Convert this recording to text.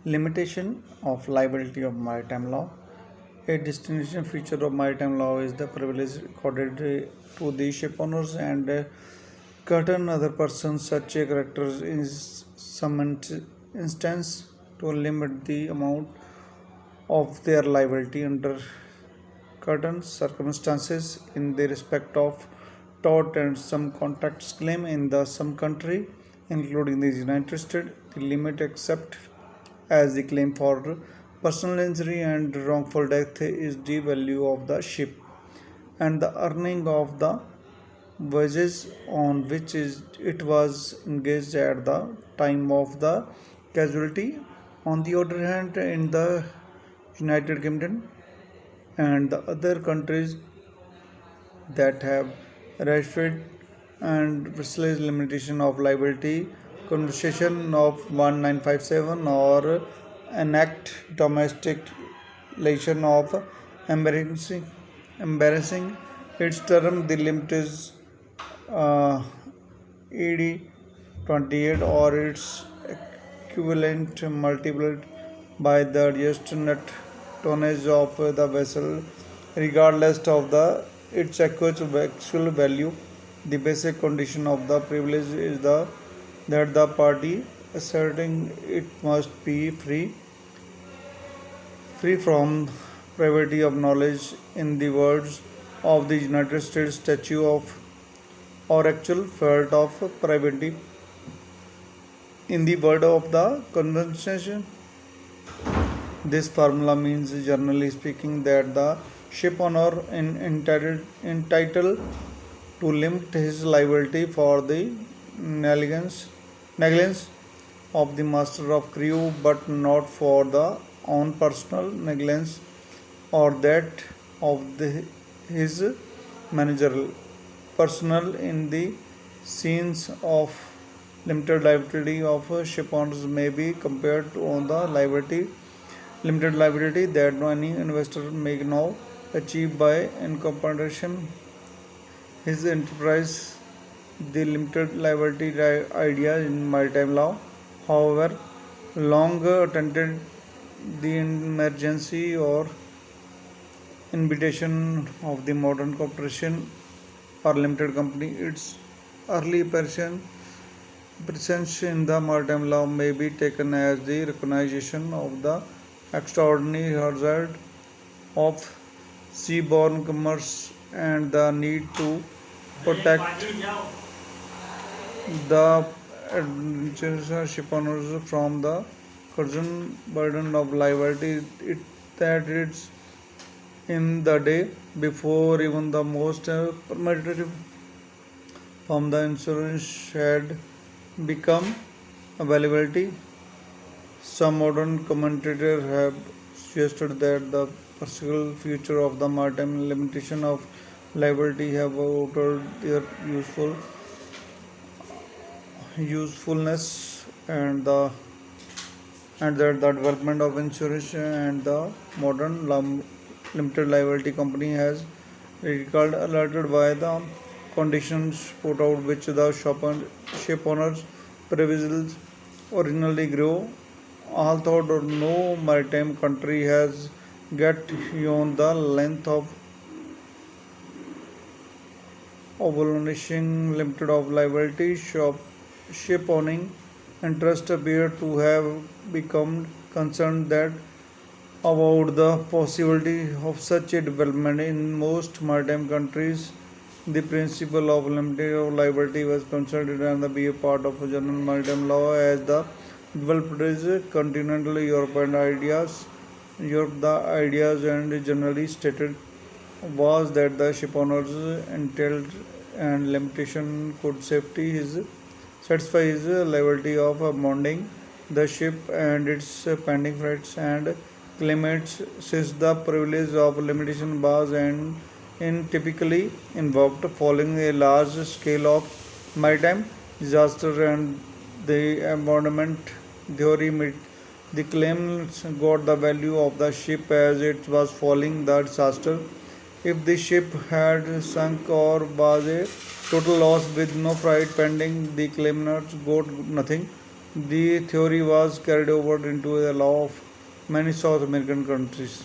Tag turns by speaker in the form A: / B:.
A: Limitation of liability of maritime law. A distinguishing feature of maritime law is the privilege accorded to the ship owners and certain other persons. Such a character is some instance to limit the amount of their liability under certain circumstances in the respect of tort and some contracts claim in the some country, including the United States. The limit except as the claim for personal injury and wrongful death is the value of the ship and the earning of the wages on which it was engaged at the time of the casualty. On the other hand, in the United Kingdom and the other countries that have ratified and precise limitation of liability conversation of 1957 or enact domestic legislation of embarrassing embarrassing its term. The limit is uh, ED 28 or its equivalent multiplied by the adjusted net tonnage of the vessel regardless of the its actual value. The basic condition of the privilege is that the party asserting it must be free from privity of knowledge, in the words of the United States statute of or actual fault of privity. In the word of the convention, this formula means, generally speaking, that the ship owner is entitled to limit his liability for the negligence of the master of crew, but not for the own personal negligence or that of his manager. Personnel in the scenes of limited liability of ship owners may be compared to on the limited liability that any investor may now achieve by incorporation his enterprise. The limited liability idea in maritime law, however, long attended the emergency or invitation of the modern corporation or limited company. Its early presence in the maritime law may be taken as the recognition of the extraordinary hazard of seaborne commerce and the need to protect the adventurous shipowners from the current burden of liability that it's in the day before even the most permitted from the insurance had become availability. Some modern commentators have suggested that the possible future of the maritime limitation of liability have altered their usefulness and that the development of insurance and the modern limited liability company has recalled alerted by the conditions put out which the ship owners privileges originally grew. Although no maritime country has get beyond the length of abolishing limited of liability ship owning interest appear to have become concerned that about the possibility of such a development. In most maritime countries, the principle of limited liability was considered and to be a part of general maritime law as the developed is continental European ideas. Europe, the ideas and generally stated was that the shipowners entailed and limitation could satisfy his liability of abounding the ship and its pending freights and claimants since the privilege of limitation was and in typically invoked following a large scale of maritime disaster and the abandonment theory. The claimants got the value of the ship as it was following the disaster. If the ship had sunk or was a total loss with no freight pending, the claimants got nothing. The theory was carried over into the law of many South American countries.